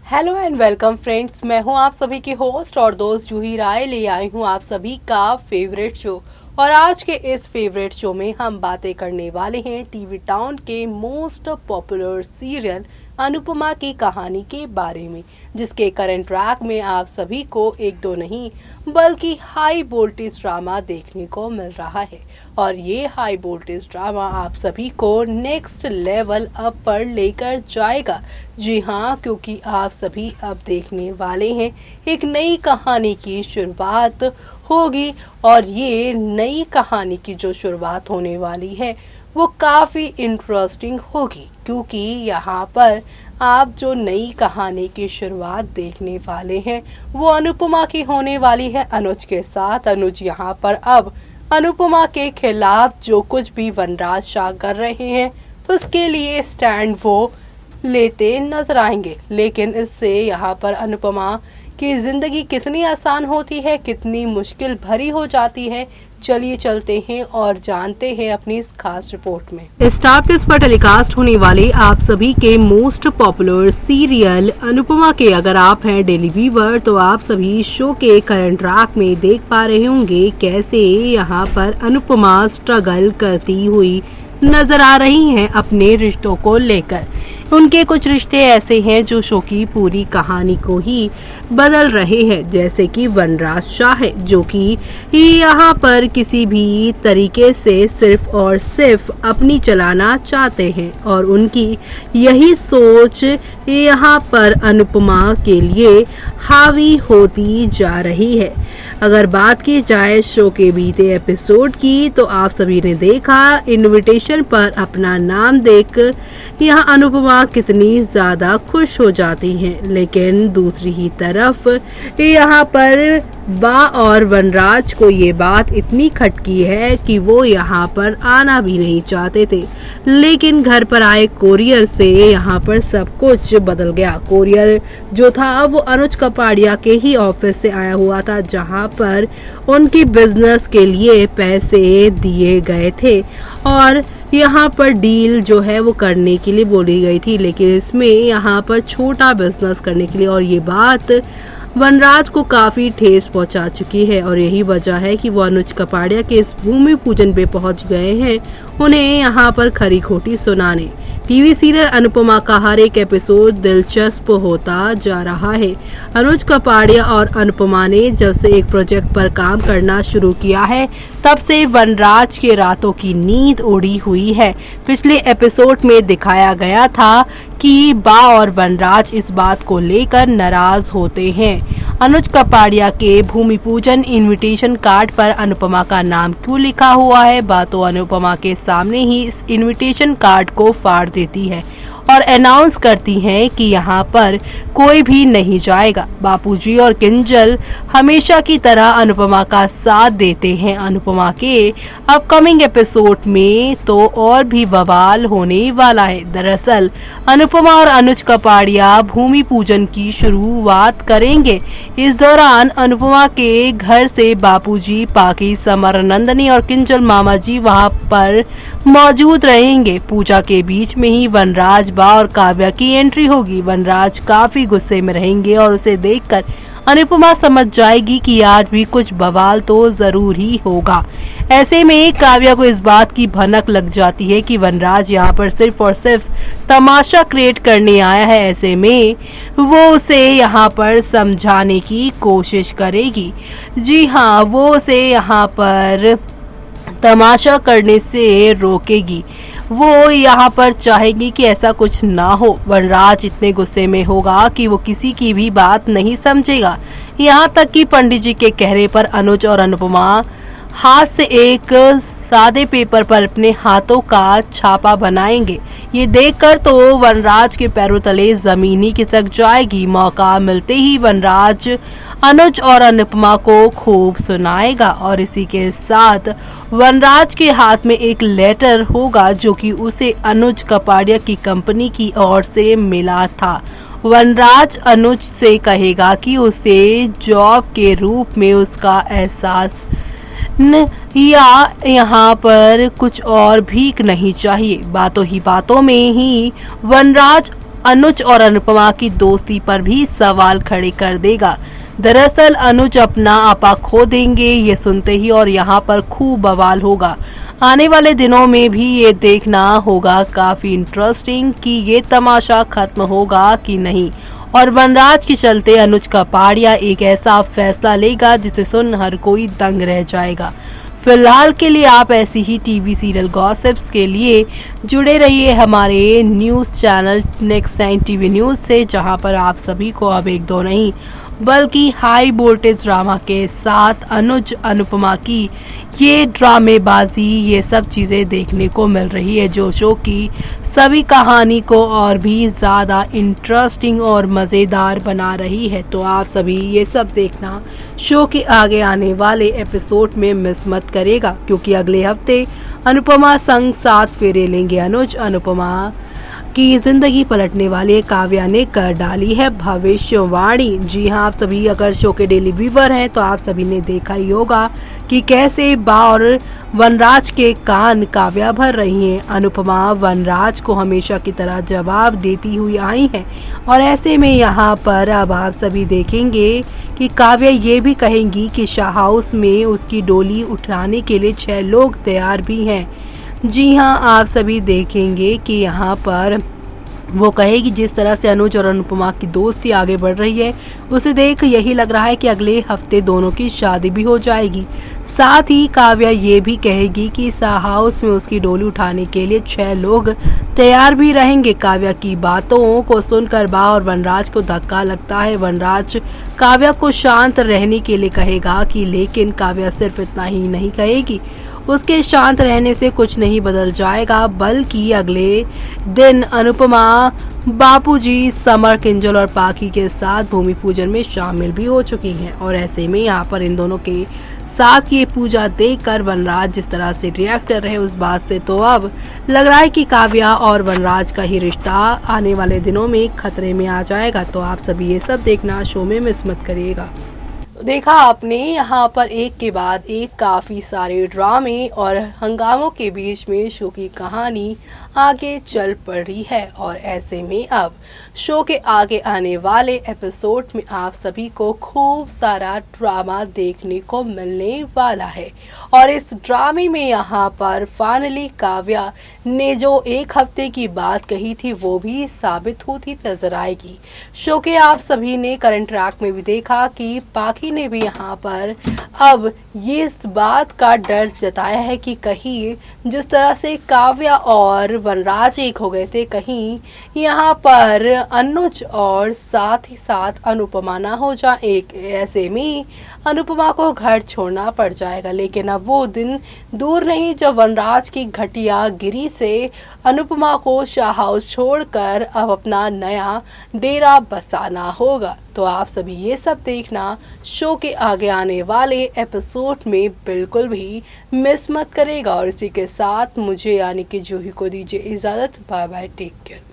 Hello and welcome friends, मैं हूं आप सभी की होस्ट और दोस्त जूही राय। ले आई हूं आप सभी का फेवरेट शो। और आज के इस फेवरेट शो में हम बातें करने वाले हैं टीवी टाउन के मोस्ट पॉपुलर सीरियल अनुपमा की कहानी के बारे में, जिसके करंट ट्रैक में आप सभी को एक दो नहीं बल्कि हाई वोल्टेज ड्रामा देखने को मिल रहा है। और ये हाई वोल्टेज ड्रामा आप सभी को नेक्स्ट लेवल अप पर लेकर जाएगा। जी हाँ, क्योंकि आप सभी अब देखने वाले हैं एक नई कहानी की शुरुआत होगी। और ये नई कहानी की जो शुरुआत होने वाली है वो काफ़ी इंटरेस्टिंग होगी, क्योंकि यहाँ पर आप जो नई कहानी की शुरुआत देखने वाले हैं वो अनुपमा की होने वाली है अनुज के साथ। अनुज यहाँ पर अब अनुपमा के खिलाफ जो कुछ भी वनराज शाह कर रहे हैं उसके लिए स्टैंड वो लेते नजर आएंगे। लेकिन इससे यहाँ पर अनुपमा की ज़िंदगी कितनी आसान होती है, कितनी मुश्किल भरी हो जाती है, चलिए चलते हैं और जानते हैं अपनी इस खास रिपोर्ट में। स्टार प्लस पर टेलीकास्ट होने वाले आप सभी के मोस्ट पॉपुलर सीरियल अनुपमा के अगर आप हैं डेली व्यूअर तो आप सभी शो के करंट ट्रैक में देख पा रहे होंगे कैसे यहाँ पर अनुपमा स्ट्रगल करती हुई नजर आ रही हैं अपने रिश्तों को लेकर। उनके कुछ रिश्ते ऐसे हैं जो शो की पूरी कहानी को ही बदल रहे हैं, जैसे कि वनराज शाह है जो कि यहाँ पर किसी भी तरीके से सिर्फ और सिर्फ अपनी चलाना चाहते हैं और उनकी यही सोच यहाँ पर अनुपमा के लिए हावी होती जा रही है। अगर बात की जाए शो के बीते एपिसोड की तो आप सभी ने देखा इनविटेशन पर अपना नाम देख यहाँ अनुपमा कितनी ज्यादा खुश हो जाती हैं, लेकिन दूसरी ही तरफ यहाँ पर बा और वनराज को ये बात इतनी खटकी है कि वो यहाँ पर आना भी नहीं चाहते थे। लेकिन घर पर आए कोरियर से यहाँ पर सब कुछ बदल गया। कोरियर जो था वो अनुज कपाड़िया के ही ऑफिस से आया हुआ था, जहाँ पर उनकी बिजनेस के लिए पैसे दिए गए थे और यहाँ पर डील जो है वो करने के लिए बोली गई थी, लेकिन इसमें यहाँ पर छोटा बिजनेस करने के लिए। और ये बात वनराज को काफी ठेस पहुंचा चुकी है और यही वजह है कि वो अनुज कपाड़िया के इस भूमि पूजन पे पहुंच गए हैं उन्हें यहाँ पर खरी खोटी सुनाने। टीवी सीरियल अनुपमा का हर एक एपिसोड दिलचस्प होता जा रहा है। अनुज कपाड़िया और अनुपमा ने जब से एक प्रोजेक्ट पर काम करना शुरू किया है तब से वनराज के रातों की नींद उड़ी हुई है। पिछले एपिसोड में दिखाया गया था कि बा और वनराज इस बात को लेकर नाराज होते हैं। अनुज कपाड़िया के भूमि पूजन इनविटेशन कार्ड पर अनुपमा का नाम क्यों लिखा हुआ है, बात तो अनुपमा के सामने ही इस इनविटेशन कार्ड को फाड़ देती है और अनाउंस करती हैं कि यहाँ पर कोई भी नहीं जाएगा। बापूजी और किंजल हमेशा की तरह अनुपमा का साथ देते हैं। अनुपमा के अपकमिंग एपिसोड में तो और भी बवाल होने वाला है। दरअसल अनुपमा और अनुज कपाड़िया भूमि पूजन की शुरुआत करेंगे। इस दौरान अनुपमा के घर से बापूजी, पाकी, समर, नंदनी और किंजल मामा जी वहाँ पर मौजूद रहेंगे। पूजा के बीच में ही वनराज, बा और काव्या की एंट्री होगी। वनराज काफी गुस्से में रहेंगे और उसे देखकर अनुपमा समझ जाएगी कि आज भी कुछ बवाल तो जरूर ही होगा। ऐसे में काव्या को इस बात की भनक लग जाती है कि वनराज यहाँ पर सिर्फ और सिर्फ तमाशा क्रिएट करने आया है। ऐसे में वो उसे यहाँ पर समझाने की कोशिश करेगी। जी हाँ, वो उसे यहाँ पर तमाशा करने से रोकेगी। वो यहाँ पर चाहेगी कि ऐसा कुछ ना हो। वनराज इतने गुस्से में होगा कि वो किसी की भी बात नहीं समझेगा। यहाँ तक कि पंडित जी के कहने पर अनुज और अनुपमा हाथ से एक सादे पेपर पर अपने हाथों का छापा बनाएंगे। ये देखकर तो वनराज के पैरों तले जमीन ही खिसक जाएगी। मौका मिलते ही वनराज अनुज और अनुपमा को खूब सुनाएगा और इसी के साथ वनराज के हाथ में एक लेटर होगा जो कि उसे अनुज कपाड़िया की कंपनी की ओर से मिला था। वनराज अनुज से कहेगा कि उसे जॉब के रूप में उसका एहसास या यहाँ पर कुछ और भीख नहीं चाहिए। बातों ही बातों में ही वनराज अनुज और अनुपमा की दोस्ती पर भी सवाल खड़े कर देगा। दरअसल अनुज अपना आपा खो देंगे ये सुनते ही और यहाँ पर खूब बवाल होगा। आने वाले दिनों में भी ये देखना होगा काफी इंटरेस्टिंग कि ये तमाशा खत्म होगा कि नहीं, और वनराज के चलते अनुज का पाड़िया एक ऐसा फैसला लेगा जिसे सुन हर कोई दंग रह जाएगा। फिलहाल के लिए आप ऐसी ही टीवी सीरियल गॉसिप्स के लिए जुड़े रहिए हमारे news channel next 9 TV news से, जहां पर आप सभी को अब एक दो नहीं बल्कि हाई वोल्टेज ड्रामा के साथ अनुज अनुपमा की ये ड्रामेबाजी, ये सब चीज़ें देखने को मिल रही है, जो शो की सभी कहानी को और भी ज़्यादा इंटरेस्टिंग और मज़ेदार बना रही है। तो आप सभी ये सब देखना शो के आगे आने वाले एपिसोड में मिस मत करेगा, क्योंकि अगले हफ्ते अनुपमा संग 7 फेरे लेंगे अनुज। अनुपमा की जिंदगी पलटने वाली काव्या ने कर डाली है भविष्यवाणी। जी हाँ, आप सभी अगर शो के डेली व्यूवर हैं तो आप सभी ने देखा ही होगा कि कैसे बा और वनराज के कान काव्या भर रही हैं। अनुपमा वनराज को हमेशा की तरह जवाब देती हुई आई है, और ऐसे में यहाँ पर अब आप सभी देखेंगे कि काव्या ये भी कहेंगी कि शाह हाउस में उसकी डोली उठाने के लिए 6 लोग तैयार भी हैं। जी हाँ, आप सभी देखेंगे कि यहाँ पर वो कहेगी जिस तरह से अनुज और अनुपमा की दोस्ती आगे बढ़ रही है, उसे देख यही लग रहा है कि अगले हफ्ते दोनों की शादी भी हो जाएगी। साथ ही काव्या ये भी कहेगी कि शाह हाउस में उसकी डोली उठाने के लिए 6 लोग तैयार भी रहेंगे। काव्या की बातों को सुनकर बा और वनराज को धक्का लगता है। वनराज काव्या को शांत रहने के लिए कहेगा कि लेकिन काव्या सिर्फ इतना ही नहीं कहेगी, उसके शांत रहने से कुछ नहीं बदल जाएगा, बल्कि अगले दिन अनुपमा बापूजी, समर, किंजल और पाखी के साथ भूमि पूजन में शामिल भी हो चुकी हैं। और ऐसे में यहाँ पर इन दोनों के साथ ये पूजा देखकर वनराज जिस तरह से रिएक्ट कर रहे हैं उस बात से तो अब लग रहा है कि काव्या और वनराज का ही रिश्ता आने वाले दिनों में खतरे में आ जाएगा। तो आप सभी ये सब देखना शो में मिस मत करिएगा। देखा आपने यहाँ पर एक के बाद एक काफ़ी सारे ड्रामे और हंगामों के बीच में शो की कहानी आगे चल पड़ी है, और ऐसे में अब शो के आगे आने वाले एपिसोड में आप सभी को खूब सारा ड्रामा देखने को मिलने वाला है। और इस ड्रामे में यहाँ पर फाइनली काव्या ने जो एक हफ्ते की बात कही थी वो भी साबित होती नजर आएगी। शो के आप सभी ने करंट ट्रैक में भी देखा कि पाखी ने भी यहाँ पर अब ये इस बात का डर जताया है कि कहीं जिस तरह से काव्या और वनराज एक हो गए थे, कहीं यहाँ पर अनुज और साथ ही साथ अनुपमा ना हो जाए एक। ऐसे में अनुपमा को घर छोड़ना पड़ जाएगा। लेकिन अब वो दिन दूर नहीं जब वनराज की घटिया गिरी से अनुपमा को शाह हाउस छोड़कर अब अपना नया डेरा बसाना होगा। तो आप सभी ये सब देखना शो के आगे आने वाले एपिसोड में बिल्कुल भी मिस मत करेगा। और इसी के साथ मुझे यानी कि जूही को दीजिए इजाज़त। Bye bye, take care.